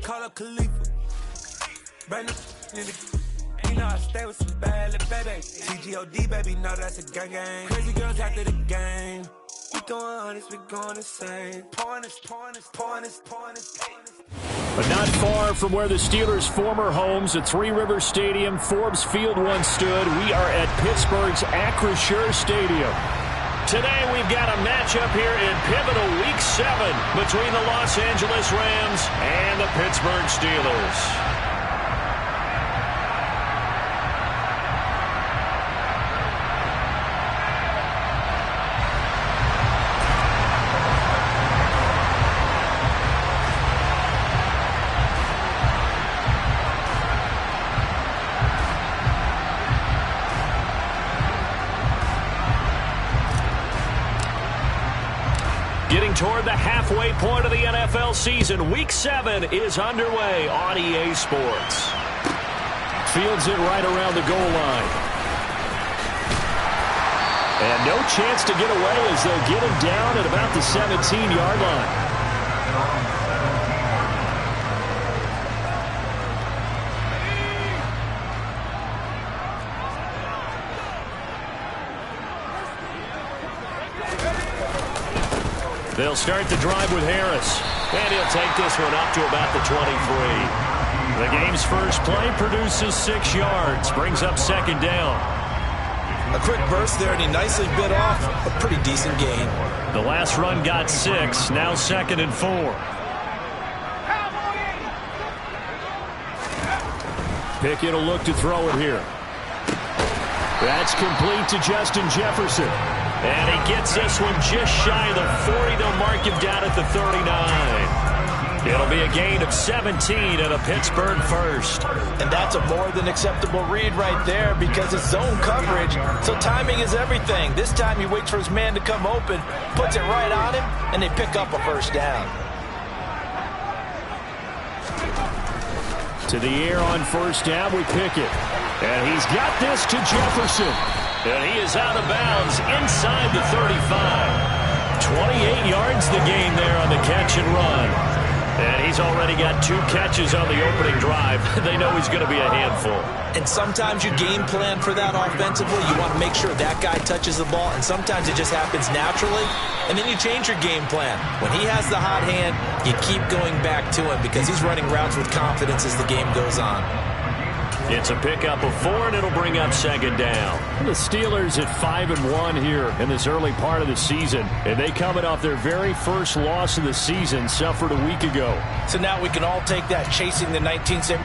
call up Khalifa. Brand new in the. You know I stay with some bad little baby. CGOD, baby, know that's a gang gang. Crazy girls after the game. We going honest, we going insane. Pouring this. But not far from where the Steelers' former homes at Three Rivers Stadium, Forbes Field once stood, we are at Pittsburgh's Acrisure Stadium. Today we've got a matchup here in pivotal Week 7 between the Los Angeles Rams and the Pittsburgh Steelers. Getting toward the halfway point of the NFL season, Week 7 is underway on EA Sports. Fields it right around the goal line. And no chance to get away as they'll get him down at about the 17-yard line. They'll start the drive with Harris. And he'll take this one up to about the 23. The game's first play produces 6 yards. Brings up second down. A quick burst there, and he nicely bit off a pretty decent gain. The last run got 6. Now 2nd and 4. Pickett will look to throw it here. That's complete to Justin Jefferson. And he gets this one just shy of the 40. They'll mark him down at the 39. It'll be a gain of 17 and a Pittsburgh first. And that's a more than acceptable read right there because it's zone coverage, so timing is everything. This time he waits for his man to come open, puts it right on him, and they pick up a first down. To the air on first down with Pickett. And he's got this to Jefferson. And he is out of bounds inside the 35. 28 yards the gain there on the catch and run. And he's already got 2 catches on the opening drive. They know he's going to be a handful. And sometimes you game plan for that offensively. You want to make sure that guy touches the ball, and sometimes it just happens naturally. And then you change your game plan. When he has the hot hand, you keep going back to him because he's running routes with confidence as the game goes on. It's a pickup of 4, and it'll bring up second down. The Steelers at 5-1 here in this early part of the season, and they coming off their very first loss of the season, suffered a week ago. So now we can all take that chasing the 1970.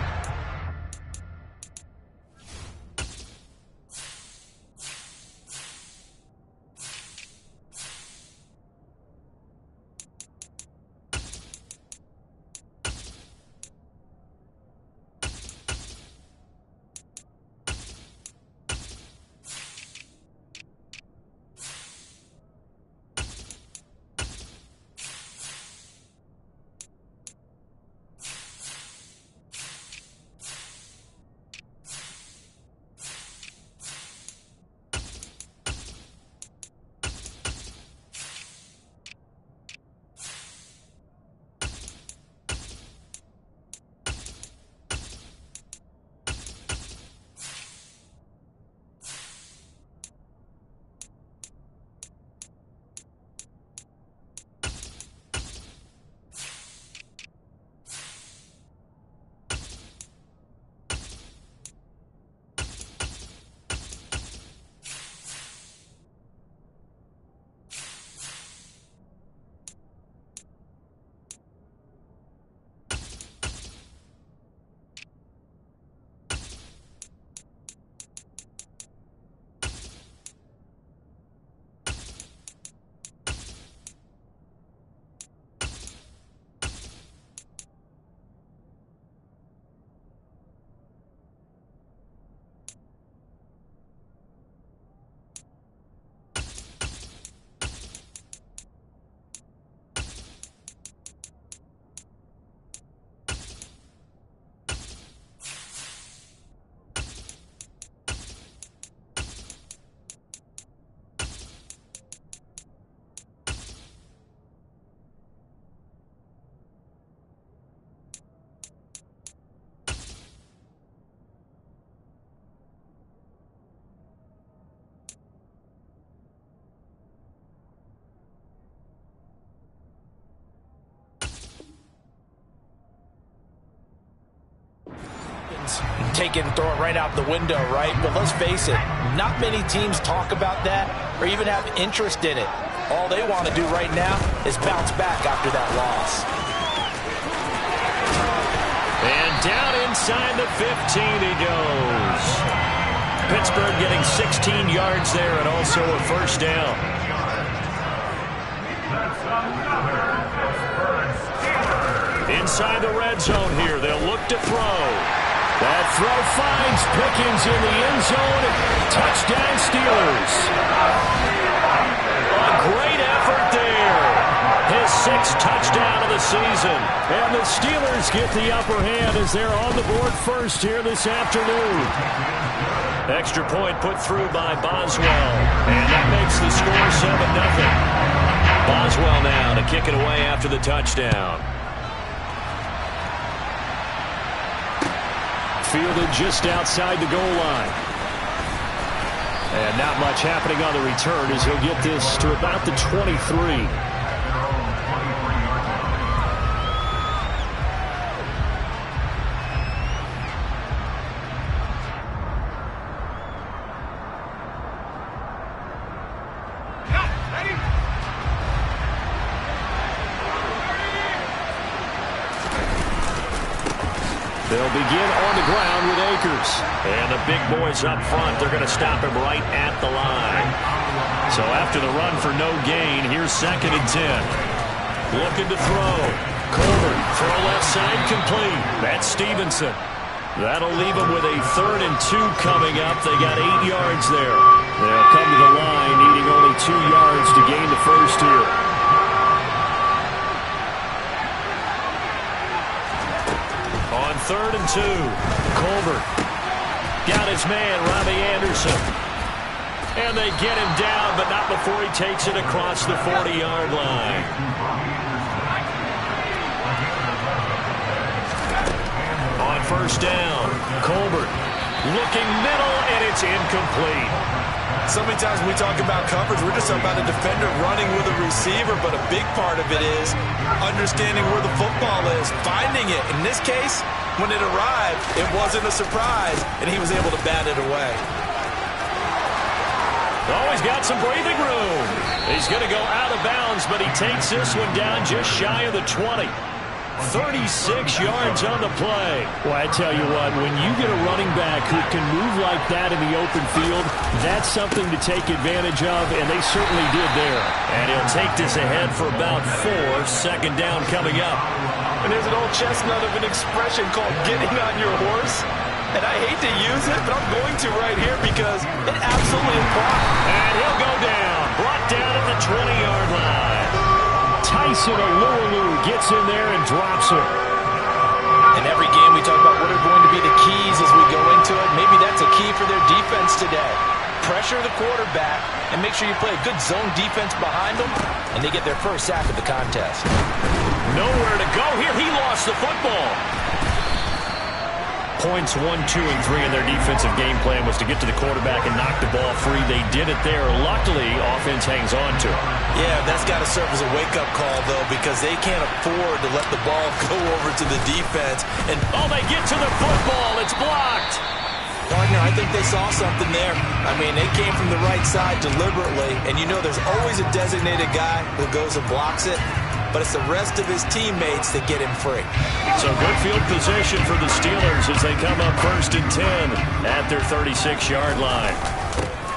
yards, take it and throw it right out the window, right? But let's face it, not many teams talk about that or even have interest in it. All they want to do right now is bounce back after that loss. And down inside the 15 he goes. Pittsburgh getting 16 yards there and also a first down. Inside the red zone here, they'll look to throw. That throw finds Pickens in the end zone. Touchdown Steelers. A great effort there. His 6th touchdown of the season. And the Steelers get the upper hand as they're on the board first here this afternoon. Extra point put through by Boswell. And that makes the score 7-0. Boswell now to kick it away after the touchdown. Fielded just outside the goal line. And not much happening on the return as he'll get this to about the 23. They'll begin on the ground with Akers. And the big boys up front, they're going to stop him right at the line. So after the run for no gain, here's 2nd and 10. Looking to throw. Colbert, throw left side complete. That's Stevenson. That'll leave them with a 3rd and 2 coming up. They got 8 yards there. They'll come to the line, needing only 2 yards to gain the first here. On 3rd and 2, Colbert got his man, Robbie Anderson. And they get him down, but not before he takes it across the 40-yard line. On 1st down, Colbert looking middle, and it's incomplete. So many times when we talk about coverage, we're just talking about a defender running with a receiver, but a big part of it is understanding where the football is, finding it. In this case, when it arrived, it wasn't a surprise, and he was able to bat it away. Oh, he's got some breathing room. He's going to go out of bounds, but he takes this one down just shy of the 20. 36 yards on the play. Well, I tell you what, when you get a running back who can move like that in the open field, that's something to take advantage of, and they certainly did there. And he'll take this ahead for about 4. 2nd down coming up. And there's an old chestnut of an expression called getting on your horse. And I hate to use it, but I'm going to right here because it absolutely applies. And he'll go down. Brought down at the 20-yard line. Tyson Alualu gets in there and drops it. In every game we talk about what are going to be the keys as we go into it. Maybe that's a key for their defense today. Pressure the quarterback and make sure you play a good zone defense behind them, and they get their first sack of the contest. Nowhere to go here. He lost the football. Points 1, 2, and 3 in their defensive game plan was to get to the quarterback and knock the ball free. They did it there. Luckily, offense hangs on to it. Yeah, that's got to serve as a wake-up call, though, because they can't afford to let the ball go over to the defense. And oh, they get to the football. It's blocked. Partner, I think they saw something there. I mean, they came from the right side deliberately, and you know there's always a designated guy who goes and blocks it. But it's the rest of his teammates that get him free. So good field position for the Steelers as they come up 1st and 10 at their 36-yard line.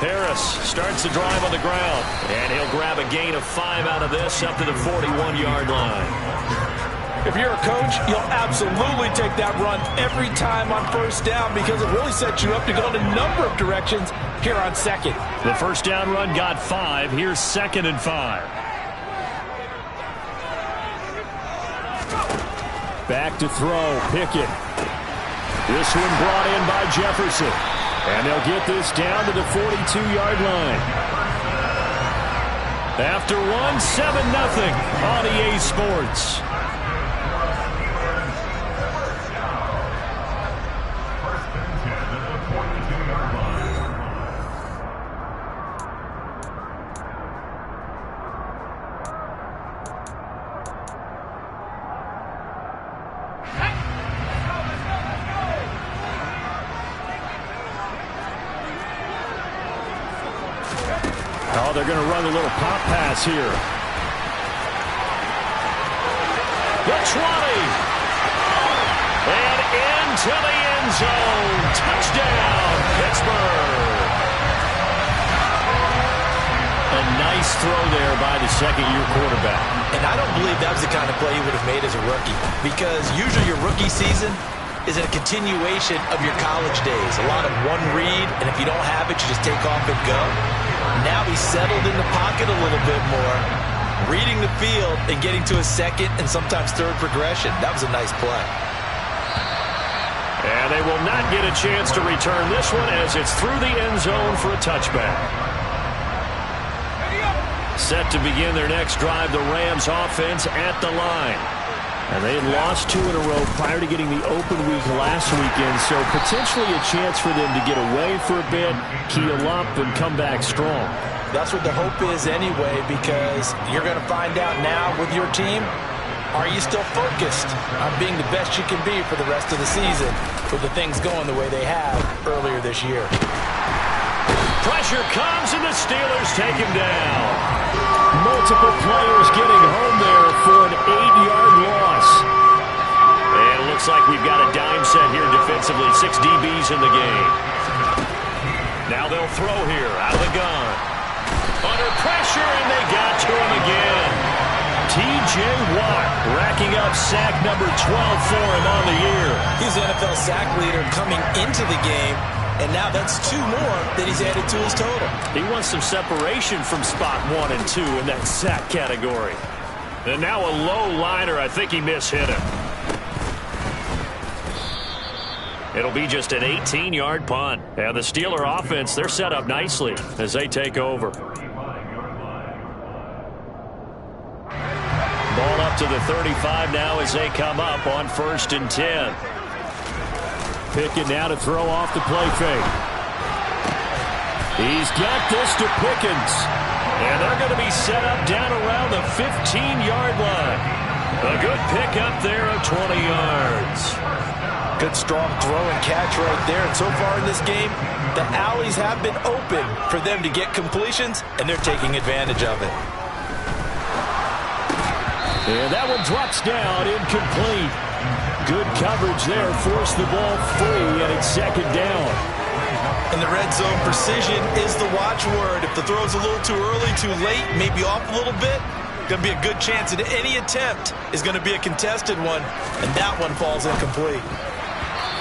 Harris starts the drive on the ground, and he'll grab a gain of 5 out of this up to the 41-yard line. If you're a coach, you'll absolutely take that run every time on 1st down because it really sets you up to go in a number of directions here on 2nd. The 1st down run got 5. Here's 2nd and 5. Back to throw, Pickett. This one brought in by Jefferson. And they'll get this down to the 42-yard line. After one, 7-0 on EA Sports. Oh, they're going to run a little pop pass here. The 20. And into the end zone. Touchdown, Pittsburgh. A nice throw there by the second-year quarterback. And I don't believe that was the kind of play he would have made as a rookie, because usually your rookie season is a continuation of your college days. A lot of one read, and if you don't have it, you just take off and go. Now he's settled in the pocket a little bit more, reading the field and getting to a second and sometimes third progression. That was a nice play. And they will not get a chance to return this one as it's through the end zone for a touchback. Set to begin their next drive, the Rams offense at the line. And they had lost 2 in a row prior to getting the open week last weekend, so potentially a chance for them to get away for a bit, keel up, and come back strong. That's what the hope is anyway, because you're going to find out now with your team, are you still focused on being the best you can be for the rest of the season with the things going the way they have earlier this year? Pressure comes, and the Steelers take him down. Multiple players getting home there for an 8-yard loss. And it looks like we've got a dime set here defensively. 6 DBs in the game. Now they'll throw here out of the gun. Under pressure, and they got to him again. T.J. Watt racking up sack number 12 for him on the year. He's the NFL sack leader coming into the game. And now that's 2 more that he's added to his total. He wants some separation from spot 1 and 2 in that sack category. And now a low liner. I think he mishit him. It'll be just an 18-yard punt. And the Steeler offense, they're set up nicely as they take over. Ball up to the 35 now as they come up on 1st and 10. Pickett now to throw off the play fake. He's got this to Pickens. And they're going to be set up down around the 15-yard line. A good pickup there of 20 yards. Good strong throw and catch right there. And so far in this game, the alleys have been open for them to get completions, and they're taking advantage of it. And that one drops down, incomplete. Good coverage there, forced the ball free, and it's 2nd down. And the red zone precision is the watchword. If the throw's a little too early, too late, maybe off a little bit, going to be a good chance that any attempt is going to be a contested one, and that one falls incomplete.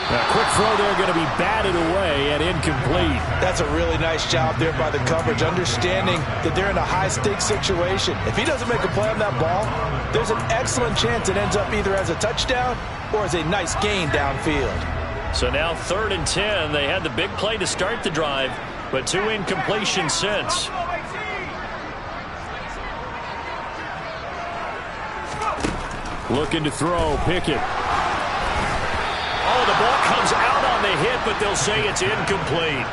A quick throw there going to be batted away and incomplete. That's a really nice job there by the coverage, understanding that they're in a high-stakes situation. If he doesn't make a play on that ball, there's an excellent chance it ends up either as a touchdown or as a nice gain downfield. So now 3rd and 10. They had the big play to start the drive, but 2 incompletions since. Looking to throw, Pickett. Oh, the ball comes out on the hit, but they'll say it's incomplete.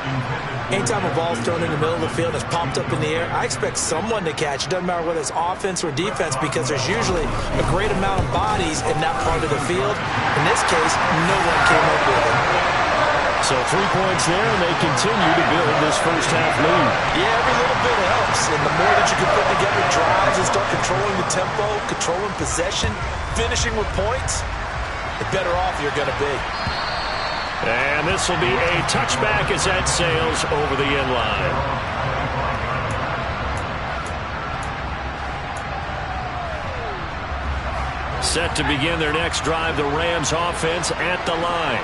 Anytime a ball's thrown in the middle of the field and it's popped up in the air, I expect someone to catch. It doesn't matter whether it's offense or defense, because there's usually a great amount of bodies in that part of the field. In this case, no one came up with it. So 3 points there, and they continue to build this first half lead. Yeah, every little bit helps. And the more that you can put together drives and start controlling the tempo, controlling possession, finishing with points, the better off you're going to be. And this will be a touchback as that sails over the end line. Set to begin their next drive, the Rams offense at the line.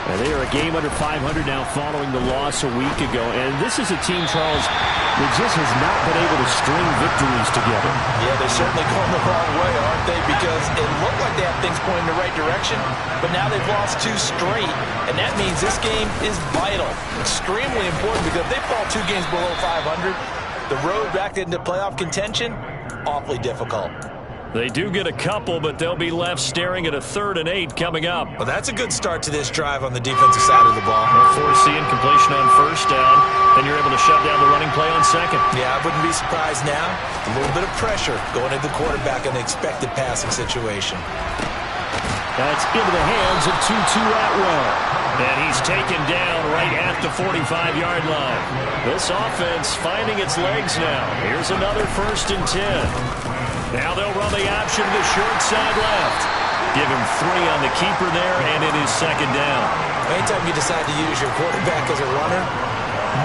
And they are a game under 500 now following the loss a week ago. And this is a team, Charles, that just has not been able to string victories together. Yeah, they're certainly going the wrong way, aren't they? Because it looked like they have things pointing in the right direction, but now they've lost 2 straight. And that means this game is vital, extremely important, because if they fall 2 games below 500, the road back into playoff contention, awfully difficult. They do get a couple, but they'll be left staring at a 3rd and 8 coming up. Well, that's a good start to this drive on the defensive side of the ball. Force the incompletion on 1st down, then you're able to shut down the running play on 2nd. Yeah, I wouldn't be surprised now. A little bit of pressure going into the quarterback in the expected passing situation. That's into the hands of Tutu Atwell. And he's taken down right at the 45-yard line. This offense finding its legs now. Here's another 1st and 10. Now they'll run the option to the short side left. Give him 3 on the keeper there, and it is 2nd down. Anytime you decide to use your quarterback as a runner,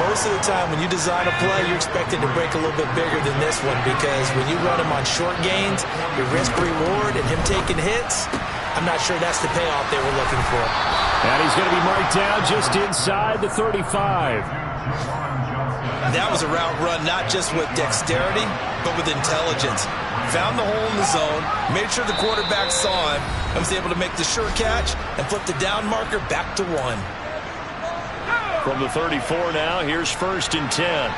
most of the time when you design a play, you're expected to break a little bit bigger than this one, because when you run him on short gains, your risk-reward and him taking hits, I'm not sure that's the payoff they were looking for. And he's going to be marked down just inside the 35. That was a route run not just with dexterity, but with intelligence. Found the hole in the zone, made sure the quarterback saw him, and was able to make the sure catch and flip the down marker back to 1. From the 34 now, here's 1st and 10.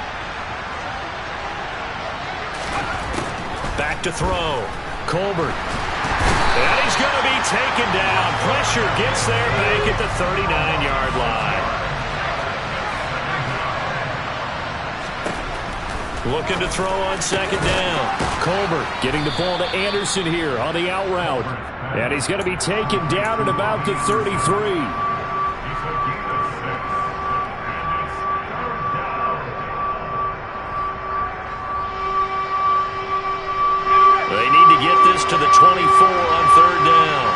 Back to throw. Colbert. And he's going to be taken down. Pressure gets there back at the 39-yard line. Looking to throw on 2nd down. Colbert getting the ball to Anderson here on the out route. And he's going to be taken down at about the 33. To the 24 on 3rd down.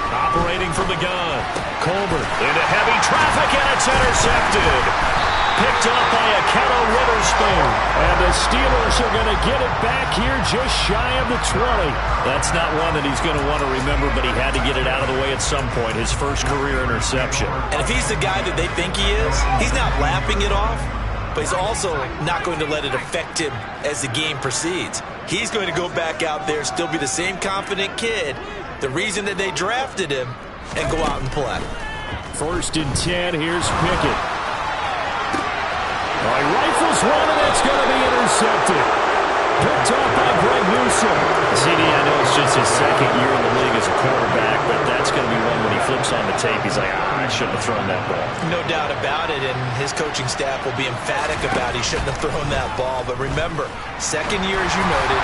Operating from the gun. Colbert into heavy traffic, and it's intercepted. Picked up by Akello Witherspoon. And the Steelers are going to get it back here just shy of the 20. That's not one that he's going to want to remember, but he had to get it out of the way at some point. His first career interception. And if he's the guy that they think he is, he's not laughing it off, but he's also not going to let it affect him as the game proceeds. He's going to go back out there, still be the same confident kid, the reason that they drafted him, and go out and play. 1st and 10, here's Pickett. He rifles one, and it's going to be intercepted. Picked off by Greg Newsome. CD, I know it's just his 2nd year in the league as a quarterback, but that's going to be one when he flips on the tape, he's like, I shouldn't have thrown that ball. No doubt about it, and his coaching staff will be emphatic about he shouldn't have thrown that ball. But remember, 2nd year, as you noted,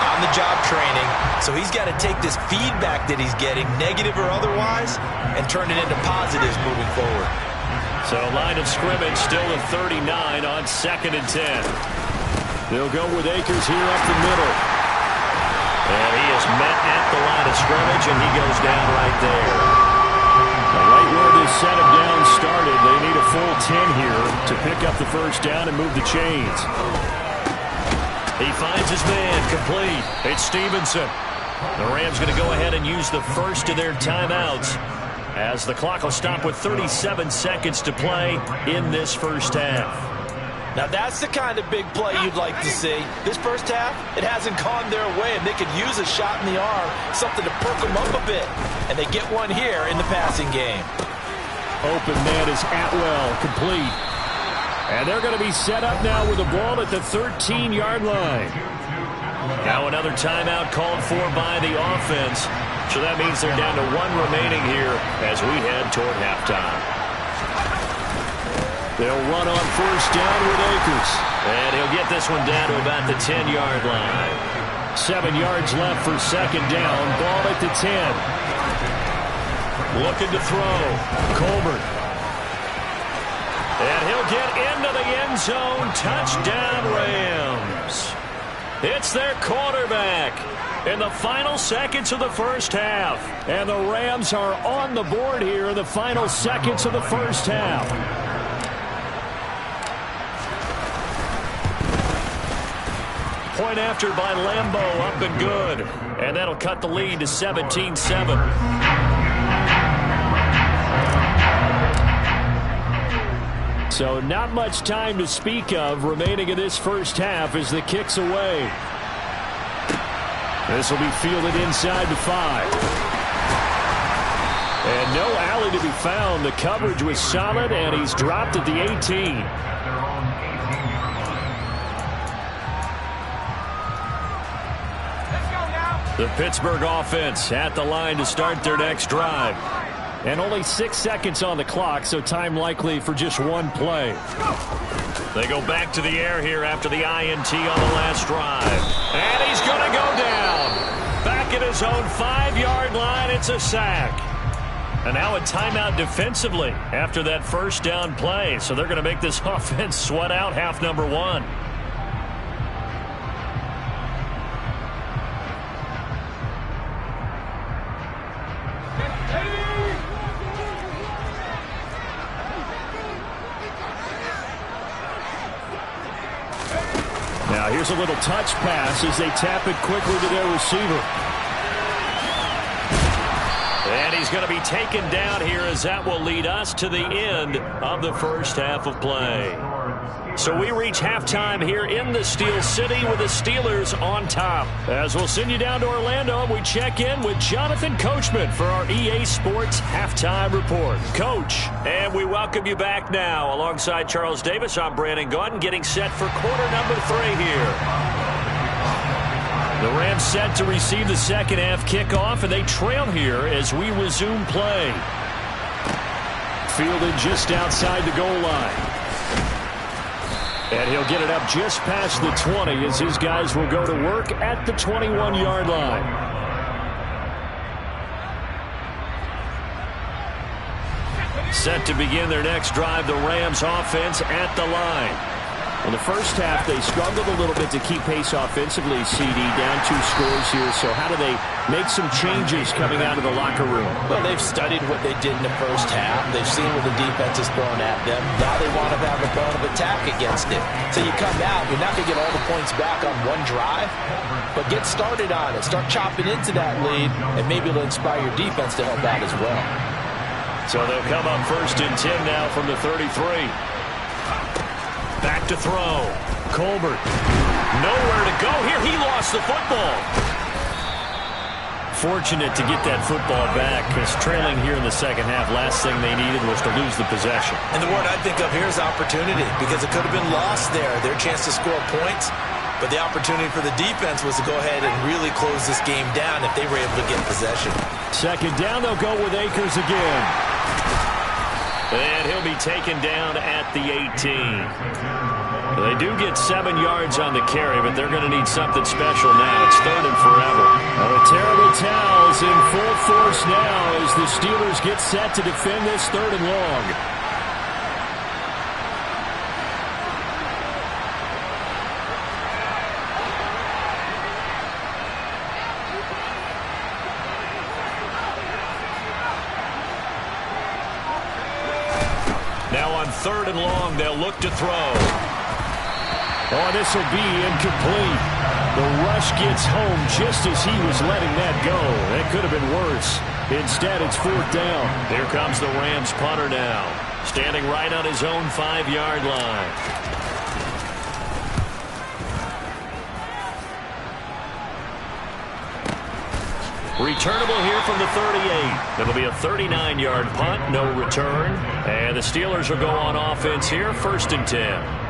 on-the-job training, so he's got to take this feedback that he's getting, negative or otherwise, and turn it into positives moving forward. So line of scrimmage still at 39 on 2nd and 10. They'll go with Akers here up the middle. And he is met at the line of scrimmage, and he goes down right there. Right where this set of downs started, they need a full 10 here to pick up the 1st down and move the chains. He finds his man, complete. It's Stevenson. The Rams going to go ahead and use the first of their timeouts, as the clock will stop with 37 seconds to play in this 1st half. Now that's the kind of big play you'd like to see. This 1st half, it hasn't gone their way, and they could use a shot in the arm, something to perk them up a bit. And they get one here in the passing game. Open man is Atwell, complete. And they're going to be set up now with the ball at the 13-yard line. Now another timeout called for by the offense. So that means they're down to 1 remaining here as we head toward halftime. They'll run on 1st down with Akers. And he'll get this one down to about the 10-yard line. 7 yards left for 2nd down. Ball at the 10. Looking to throw. Colbert. And he'll get into the end zone. Touchdown, Rams. It's their quarterback in the final seconds of the 1st half. And the Rams are on the board here in the final seconds of the 1st half. Point after by Lambeau, up and good. And that'll cut the lead to 17-7. So not much time to speak of remaining in this 1st half as the kick's away. This will be fielded inside the 5. And no alley to be found. The coverage was solid, and he's dropped at the 18. The Pittsburgh offense at the line to start their next drive. And only 6 seconds on the clock, so time likely for just one play. They go back to the air here after the INT on the last drive. And he's going to go down. Back at his own 5-yard line, it's a sack. And now a timeout defensively after that first down play. So they're going to make this offense sweat out half number one. Now here's a little touch pass as they tap it quickly to their receiver. And he's going to be taken down here as that will lead us to the end of the first half of play. So we reach halftime here in the Steel City with the Steelers on top. As we'll send you down to Orlando, and we check in with Jonathan Coachman for our EA Sports Halftime Report. Coach, and we welcome you back now. Alongside Charles Davis, I'm Brandon Gaudin, getting set for quarter number 3 here. The Rams set to receive the second half kickoff, and they trail here as we resume play. Fielded just outside the goal line. And he'll get it up just past the 20 as his guys will go to work at the 21-yard line. Set to begin their next drive, the Rams offense at the line. In the first half, they struggled a little bit to keep pace offensively, CD, down 2 scores here. So how do they make some changes coming out of the locker room? Well, they've studied what they did in the first half. They've seen what the defense is throwing at them. Now they want to have a bone of attack against it. So you come out, you're not going to get all the points back on one drive, but get started on it. Start chopping into that lead, and maybe it'll inspire your defense to help out as well. So they'll come up 1st and 10 now from the 33. Back to throw. Colbert. Nowhere to go here. He lost the football. Fortunate to get that football back because trailing here in the second half, last thing they needed was to lose the possession. And the word I think of here is opportunity, because it could have been lost there. Their chance to score points, but the opportunity for the defense was to go ahead and really close this game down if they were able to get possession. Second down, they'll go with Akers again. And he'll be taken down at the 18. They do get 7 yards on the carry, but they're going to need something special now. It's 3rd and forever. Well, the terrible towels in full force now as the Steelers get set to defend this 3rd and long. Now on 3rd and long, they'll look to throw. Oh, this will be incomplete. The rush gets home just as he was letting that go. That could have been worse. Instead, it's 4th down. Here comes the Rams punter now, standing right on his own 5-yard line. Returnable here from the 38. It'll be a 39-yard punt, no return. And the Steelers will go on offense here, 1st and 10.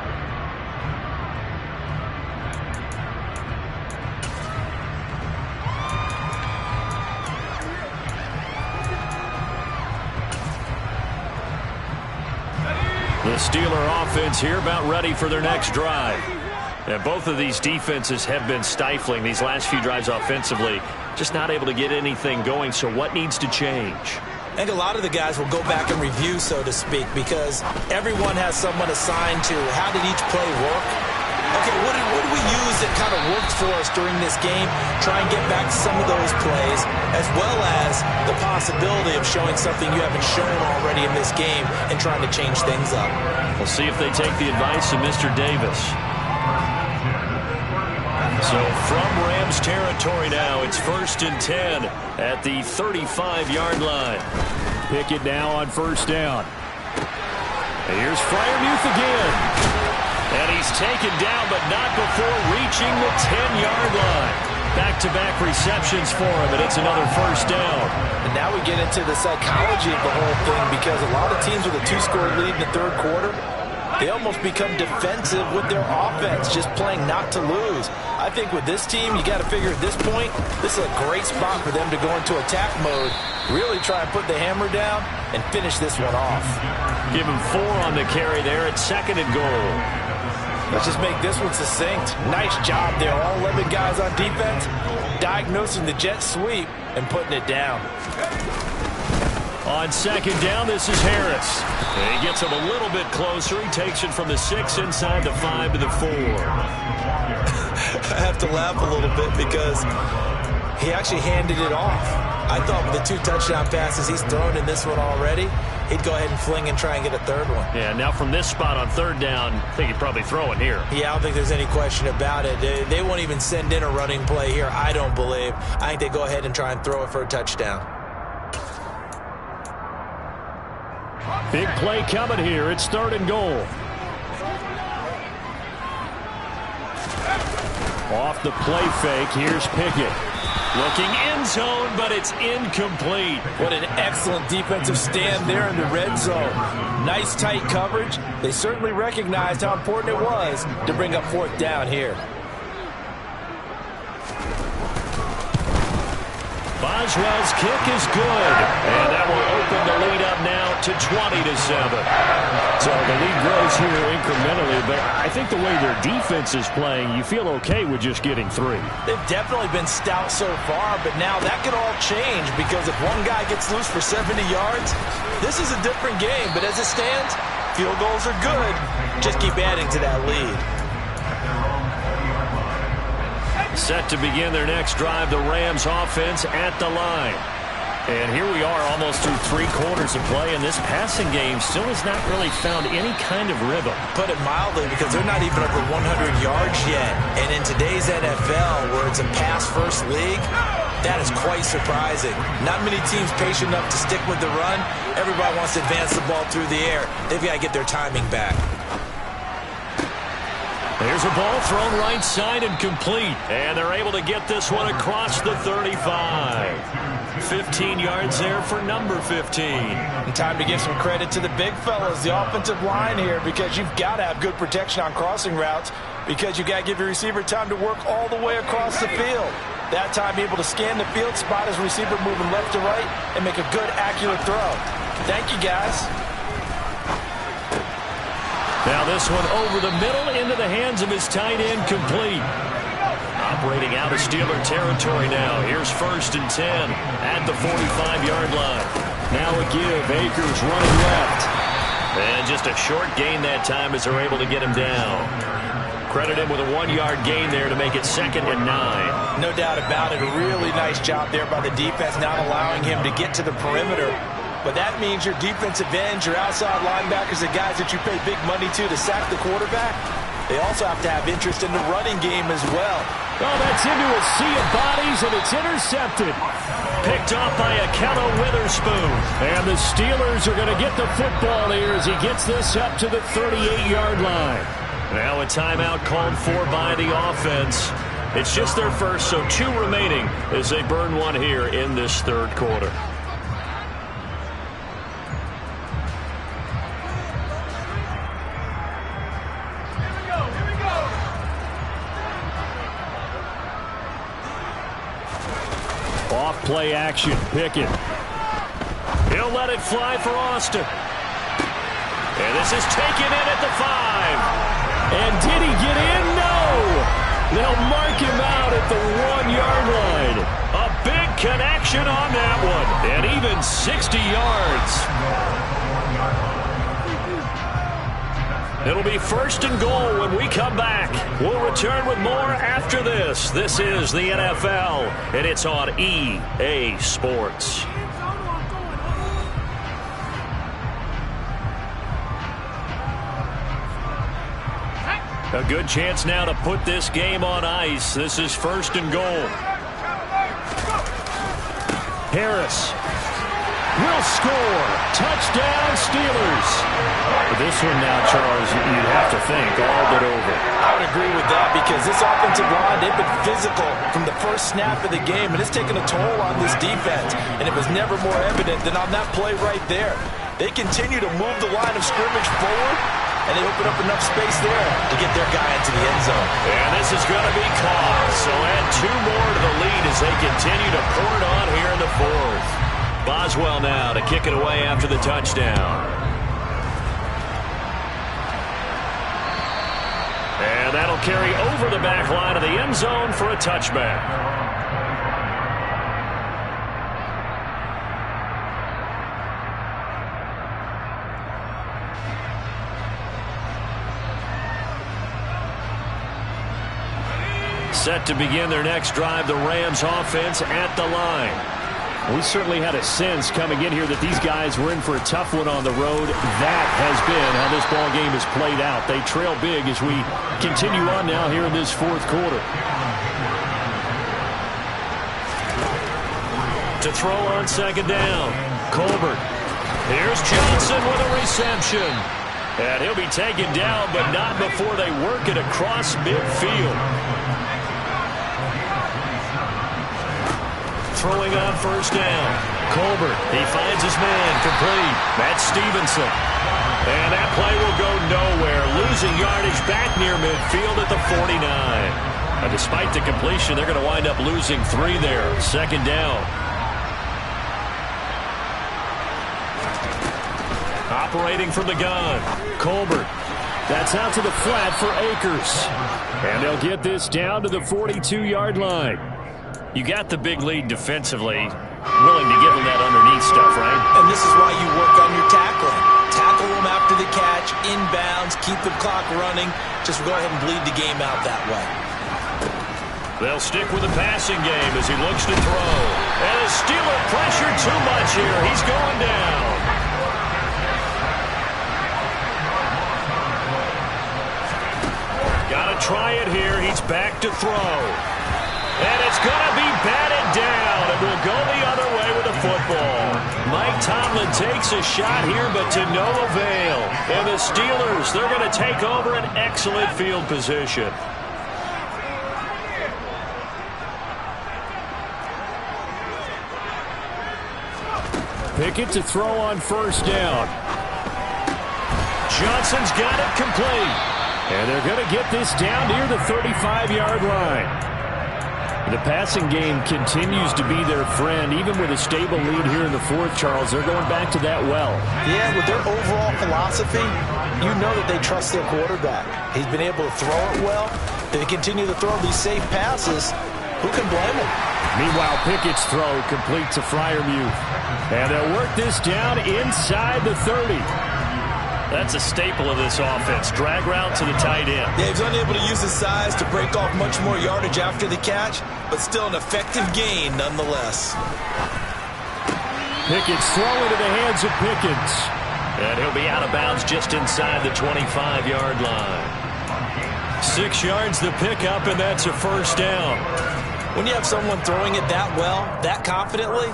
The Steeler offense here about ready for their next drive. And both of these defenses have been stifling these last few drives offensively. Just not able to get anything going, so what needs to change? I think a lot of the guys will go back and review, so to speak, because everyone has someone assigned to how did each play work. Okay, what did we use that kind of worked for us during this game? Try and get back to some of those plays, as well as the possibility of showing something you haven't shown already in this game and trying to change things up. We'll see if they take the advice of Mr. Davis. So from Rams territory now, it's 1st and 10 at the 35-yard line. Pickett now on 1st down. And here's Freiermuth again. And he's taken down, but not before reaching the 10-yard line. Back-to-back receptions for him, and it's another 1st down. And now we get into the psychology of the whole thing, because a lot of teams with a 2-score lead in the 3rd quarter, they almost become defensive with their offense, just playing not to lose. I think with this team, you got to figure at this point, this is a great spot for them to go into attack mode, really try and put the hammer down and finish this one off. Give him 4 on the carry there at 2nd and goal. Let's just make this one succinct. Nice job there. All 11 guys on defense diagnosing the jet sweep and putting it down. On second down, this is Harris. And he gets him a little bit closer. He takes it from the 6 inside the 5 to the 4. I have to laugh a little bit because he actually handed it off. I thought with the 2 touchdown passes he's thrown in this one already, he'd go ahead and fling and try and get a third one. Yeah, now from this spot on third down, I think he'd probably throw it here. Yeah, I don't think there's any question about it. They won't even send in a running play here, I don't believe. I think they go ahead and try and throw it for a touchdown. Big play coming here. It's 3rd and goal. Off the play fake, here's Pickett. Looking end zone, but it's incomplete. What an excellent defensive stand there in the red zone. Nice tight coverage. They certainly recognized how important it was to bring up 4th down here. Boswell's kick is good, and that will open the lead up now to 20-7. So the lead grows here incrementally, but I think the way their defense is playing, you feel okay with just getting 3. They've definitely been stout so far, but now that could all change because if one guy gets loose for 70 yards, this is a different game. But as it stands, field goals are good. Just keep adding to that lead. Set to begin their next drive, the Rams offense at the line. And here we are almost through 3 quarters of play, and this passing game still has not really found any kind of rhythm. Put it mildly, because they're not even over 100 yards yet. And in today's NFL, where it's a pass-first league, that is quite surprising. Not many teams patient enough to stick with the run. Everybody wants to advance the ball through the air. They've got to get their timing back. There's a ball thrown right side and complete. And they're able to get this one across the 35. 15 yards there for number 15. And time to give some credit to the big fellas, the offensive line here, because you've got to have good protection on crossing routes, because you've got to give your receiver time to work all the way across the field. That time able to scan the field, spot his receiver moving left to right, and make a good, accurate throw. Thank you, guys. Now this one over the middle into the hands of his tight end, complete. Operating out of Steeler territory now. Here's 1st and 10 at the 45-yard line. Now a give. Akers running left. And just a short gain that time as they're able to get him down. Credit him with a 1-yard gain there to make it 2nd and 9. No doubt about it. A really nice job there by the defense, not allowing him to get to the perimeter. But that means your defensive ends, your outside linebackers, the guys that you pay big money to sack the quarterback, they also have to have interest in the running game as well. Oh, that's into a sea of bodies, and it's intercepted. Picked off by Akello Witherspoon. And the Steelers are going to get the football here as he gets this up to the 38-yard line. Now a timeout called for by the offense. It's just their first, so 2 remaining as they burn one here in this 3rd quarter. Off-play action, Pickett. He'll let it fly for Austin. And this is taken in at the 5. And did he get in? No! They'll mark him out at the 1-yard line. A big connection on that one. And even 60 yards. It'll be 1st and goal when we come back. We'll return with more after this. This is the NFL, and it's on EA Sports. A good chance now to put this game on ice. This is 1st and goal. Harris will score. Touchdown, Steelers. This one now, Charles, you'd have to think all but over. I would agree with that because this offensive line, they've been physical from the first snap of the game, and it's taken a toll on this defense. And it was never more evident than on that play right there. They continue to move the line of scrimmage forward, and they open up enough space there to get their guy into the end zone. And this is going to be caught. So add 2 more to the lead as they continue to pour it on here in the 4th. Boswell now to kick it away after the touchdown. And that'll carry over the back line of the end zone for a touchback. Set to begin their next drive, the Rams offense at the line. We certainly had a sense coming in here that these guys were in for a tough one on the road. That has been how this ball game has played out. They trail big as we continue on now here in this fourth quarter. To throw on second down, Colbert. Here's Johnson with a reception. And he'll be taken down, but not before they work it across midfield. Throwing on first down. Colbert, he finds his man, complete. That's Stevenson. And that play will go nowhere. Losing yardage back near midfield at the 49. Despite the completion, they're going to wind up losing 3 there. Second down. Operating from the gun, Colbert. That's out to the flat for Akers. And they'll get this down to the 42-yard line. You got the big lead defensively. Willing to give them that underneath stuff, right? And this is why you work on your tackling. Tackle them after the catch, inbounds, keep the clock running. Just go ahead and bleed the game out that way. They'll stick with the passing game as he looks to throw. And the Steeler pressure too much here. He's going down. Got to try it here. He's back to throw. And it's going to be batted down. It will go the other way with the football. Mike Tomlin takes a shot here, but to no avail. And the Steelers, they're going to take over an excellent field position. Pickett to throw on first down. Johnson's got it complete. And they're going to get this down near the 35-yard line. The passing game continues to be their friend, even with a stable lead here in the fourth, Charles. They're going back to that well. Yeah, with their overall philosophy, you know that they trust their quarterback. He's been able to throw it well. If they continue to throw these safe passes, who can blame them? Meanwhile, Pickett's throw complete to Freiermuth. And they'll work this down inside the 30. That's a staple of this offense. Drag route to the tight end. Yeah, he's unable to use his size to break off much more yardage after the catch, but still an effective gain nonetheless. Pickett's throw into the hands of Pickens. And he'll be out of bounds just inside the 25-yard line. 6 yards the pickup, and that's a first down. When you have someone throwing it that well, that confidently,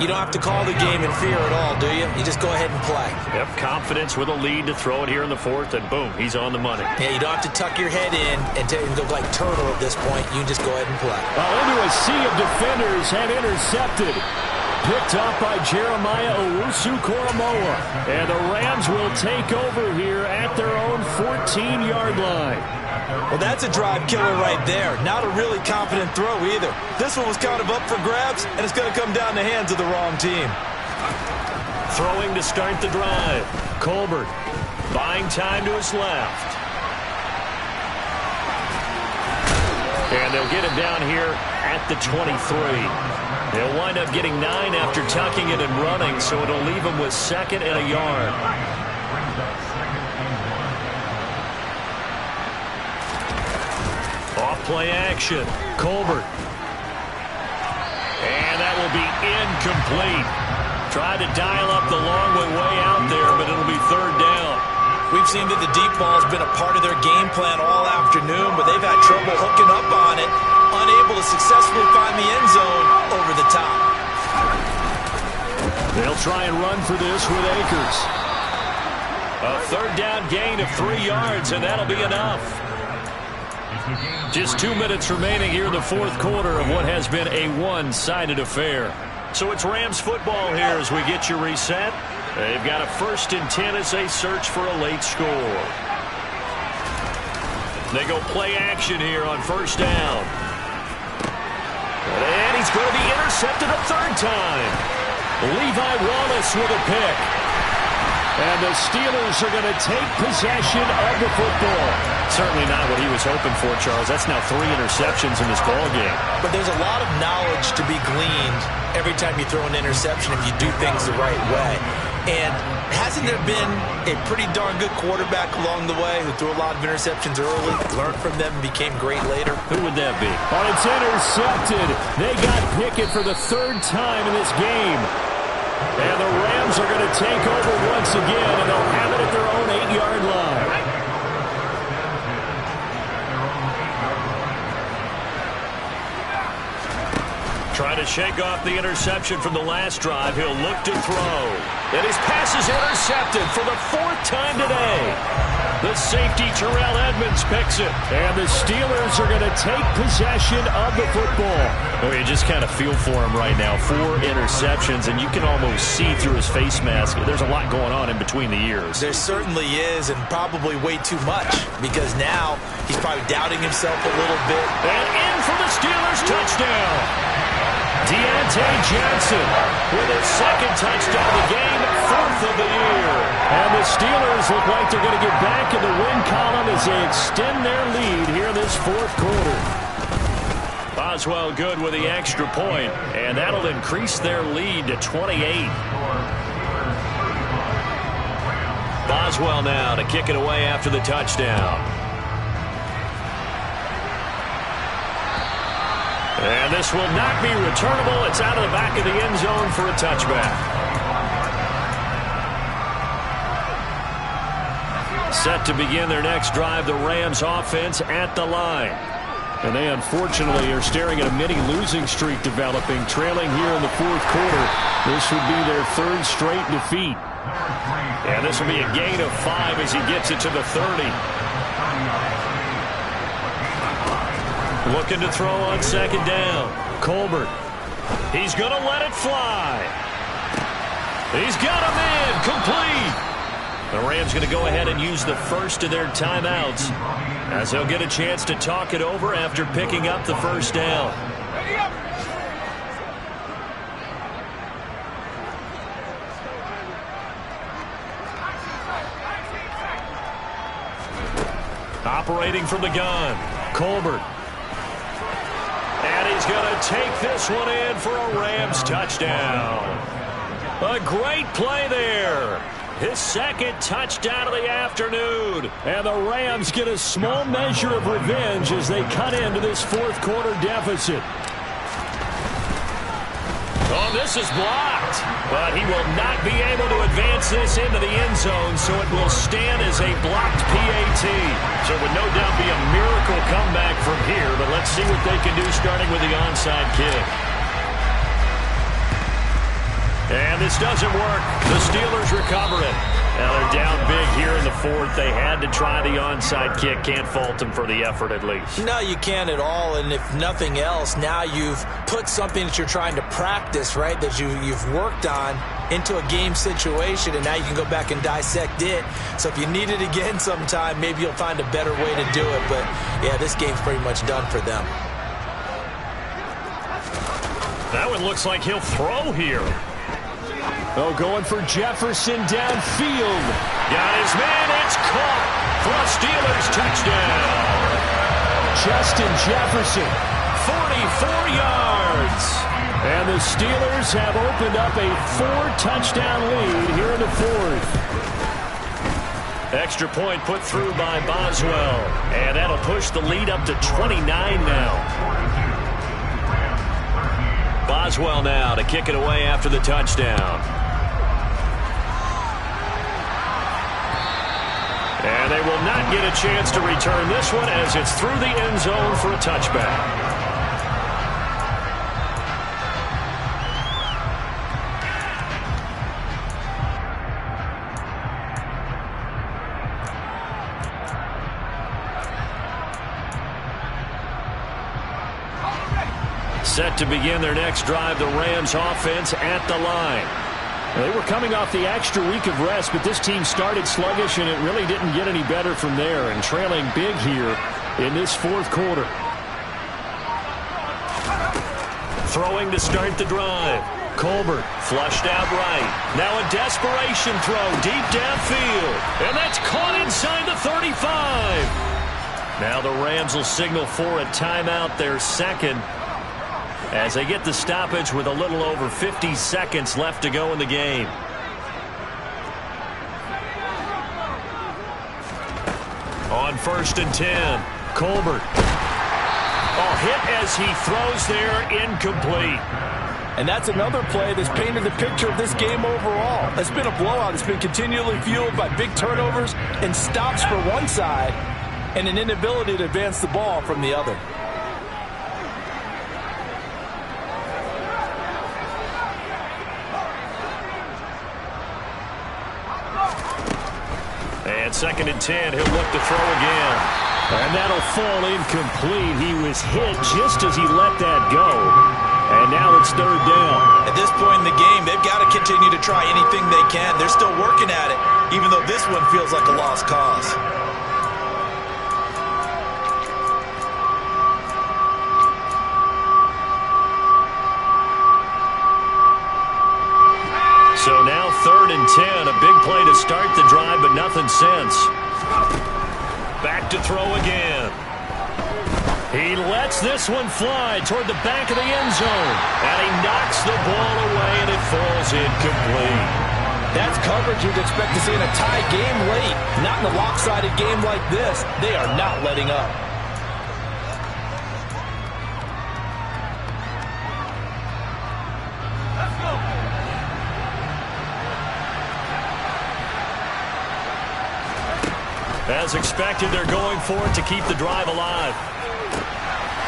you don't have to call the game in fear at all, do you? You just go ahead and play. Yep, confidence with a lead to throw it here in the fourth, and boom, he's on the money. Yeah, you don't have to tuck your head in and go like turtle at this point. You just go ahead and play. Well, into a sea of defenders and intercepted. Picked up by Jeremiah Owusu-Koramoah. And the Rams will take over here at their own 14-yard line. Well, that's a drive killer right there. Not a really confident throw either. This one was kind of up for grabs, and it's going to come down the hands of the wrong team. Throwing to start the drive. Colbert buying time to his left. And they'll get him down here at the 23. They'll wind up getting 9 after tucking it and running, so it'll leave them with 2nd and a yard. Off-play action. Colbert. And that will be incomplete. Tried to dial up the long way out there, but it'll be 3rd down. We've seen that the deep ball has been a part of their game plan all afternoon, but they've had trouble hooking up on it, unable to successfully find the end zone over the top. They'll try and run for this with Akers. A 3rd down gain of 3 yards, and that'll be enough. Just 2 minutes remaining here in the fourth quarter of what has been a one-sided affair. So it's Rams football here as we get you reset. They've got a 1st and 10 as they search for a late score. They go play action here on 1st down. And he's going to be intercepted a 3rd time. Levi Wallace with a pick. And the Steelers are going to take possession of the football. Certainly not what he was hoping for, Charles. That's now 3 interceptions in this ballgame. But there's a lot of knowledge to be gleaned every time you throw an interception if you do things the right way. And hasn't there been a pretty darn good quarterback along the way who threw a lot of interceptions early, learned from them, and became great later? Who would that be? Oh, it's intercepted. They got Pickett for the third time in this game. And the Rams are going to take over once again, and they'll have it at their own 8-yard line. Trying to shake off the interception from the last drive. He'll look to throw. And his pass is intercepted for the 4th time today. The safety, Terrell Edmonds, picks it. And the Steelers are going to take possession of the football. Oh, you just kind of feel for him right now. 4 interceptions, and you can almost see through his face mask. There's a lot going on in between the ears. There certainly is, and probably way too much, because now he's probably doubting himself a little bit. And in for the Steelers touchdown. Deontay Johnson with his 2nd touchdown of the game, 4th of the year. And the Steelers look like they're going to get back in the win column as they extend their lead here in this 4th quarter. Boswell good with the extra point, and that'll increase their lead to 28. Boswell now to kick it away after the touchdown. And this will not be returnable. It's out of the back of the end zone for a touchback. Set to begin their next drive, the Rams offense at the line. And they unfortunately are staring at a mini losing streak developing, trailing here in the 4th quarter. This would be their 3rd straight defeat. And this will be a gain of 5 as he gets it to the 30. Looking to throw on 2nd down. Colbert. He's going to let it fly. He's got him in. Complete. The Rams going to go ahead and use the first of their timeouts as they'll get a chance to talk it over after picking up the 1st down. Operating from the gun. Colbert. And he's going to take this one in for a Rams touchdown. A great play there. His 2nd touchdown of the afternoon. And the Rams get a small measure of revenge as they cut into this 4th quarter deficit. Oh, this is blocked. But he will not be able to advance this into the end zone, so it will stand as a blocked PAT. So it would no doubt be a miracle comeback from here, but let's see what they can do starting with the onside kick. And this doesn't work. The Steelers recover it. Now they're down big here in the 4th. They had to try the onside kick. Can't fault them for the effort at least. No, you can't at all. And if nothing else, now you've put something that you're trying to practice, right, that you've worked on into a game situation, and now you can go back and dissect it. So if you need it again sometime, maybe you'll find a better way to do it. But, yeah, this game's pretty much done for them. That one looks like he'll throw here. Oh, going for Jefferson downfield. Got his man. It's caught for a Steelers touchdown. Justin Jefferson, 44 yards. And the Steelers have opened up a 4-touchdown lead here in the 4th. Extra point put through by Boswell. And that'll push the lead up to 29 now. Boswell now to kick it away after the touchdown. And they will not get a chance to return this one as it's through the end zone for a touchback. Set to begin their next drive, the Rams offense at the line. They were coming off the extra week of rest, but this team started sluggish, and it really didn't get any better from there, and trailing big here in this 4th quarter. Throwing to start the drive. Colbert flushed out right. Now a desperation throw deep downfield, and that's caught inside the 35. Now the Rams will signal for a timeout, their 2nd, as they get the stoppage with a little over 50 seconds left to go in the game. On 1st and 10, Colbert. Oh, hit as he throws there, incomplete. And that's another play that's painted the picture of this game overall. It's been a blowout. It's been continually fueled by big turnovers and stops for one side and an inability to advance the ball from the other. And 2nd and 10, he'll look to throw again. And that'll fall incomplete. He was hit just as he let that go. And now it's 3rd down. At this point in the game, they've got to continue to try anything they can. They're still working at it, even though this one feels like a lost cause. So now 3rd and 10, a big play to start the drive, but nothing since. Back to throw again. He lets this one fly toward the back of the end zone. And he knocks the ball away, and it falls incomplete. That's coverage you'd expect to see in a tie game late. Not in a lopsided game like this. They are not letting up. As expected, they're going for it to keep the drive alive.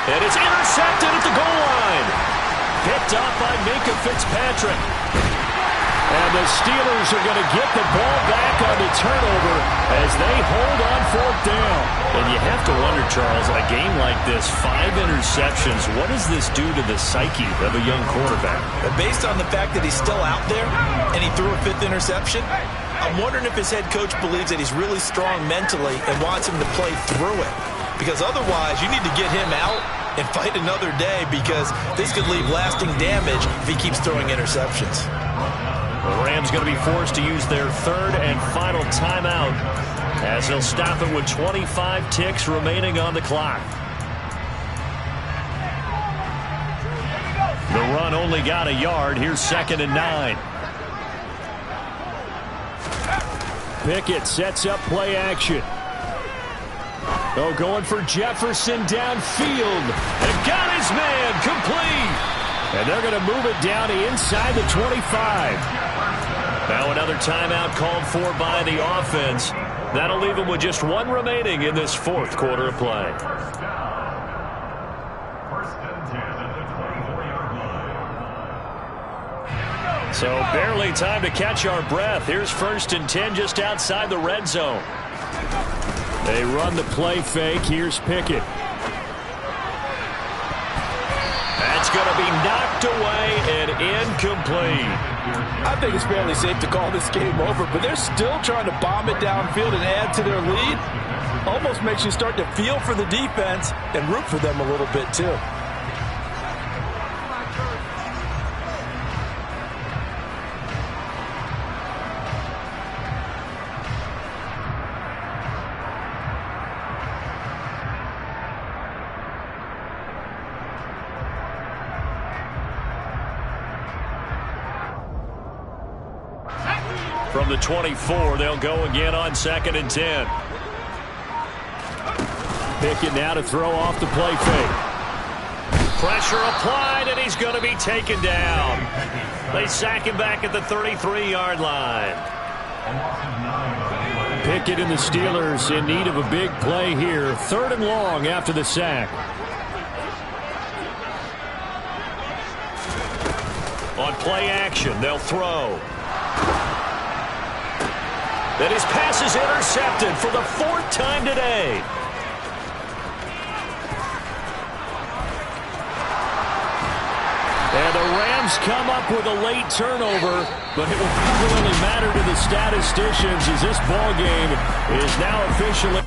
And it's intercepted at the goal line. Picked up by Minka Fitzpatrick. And the Steelers are going to get the ball back on the turnover as they hold on 4th down. And you have to wonder, Charles, a game like this, 5 interceptions, what does this do to the psyche of a young quarterback? Based on the fact that he's still out there and he threw a 5th interception, I'm wondering if his head coach believes that he's really strong mentally and wants him to play through it. Because otherwise, you need to get him out and fight another day, because this could leave lasting damage if he keeps throwing interceptions. The Rams going to be forced to use their 3rd and final timeout as they'll stop it with 25 ticks remaining on the clock. The run only got a yard. Here's 2nd and 9. Pickett sets up play action. Oh, going for Jefferson downfield. And got his man complete. And they're going to move it down to inside the 25. Now another timeout called for by the offense. That'll leave them with just 1 remaining in this 4th quarter of play. So barely time to catch our breath. Here's 1st and 10 just outside the red zone. They run the play fake. Here's Pickett. That's going to be knocked away and incomplete. I think it's fairly safe to call this game over, but they're still trying to bomb it downfield and add to their lead. Almost makes you start to feel for the defense and root for them a little bit too. From the 24, they'll go again on 2nd and 10. Pickett now to throw off the play fake. Pressure applied, and he's going to be taken down. They sack him back at the 33-yard line. Pickett and the Steelers in need of a big play here. 3rd and long after the sack. On play action, they'll throw. And his pass is intercepted for the 4th time today. And the Rams come up with a late turnover, but it will probably only matter to the statisticians as this ball game is now officially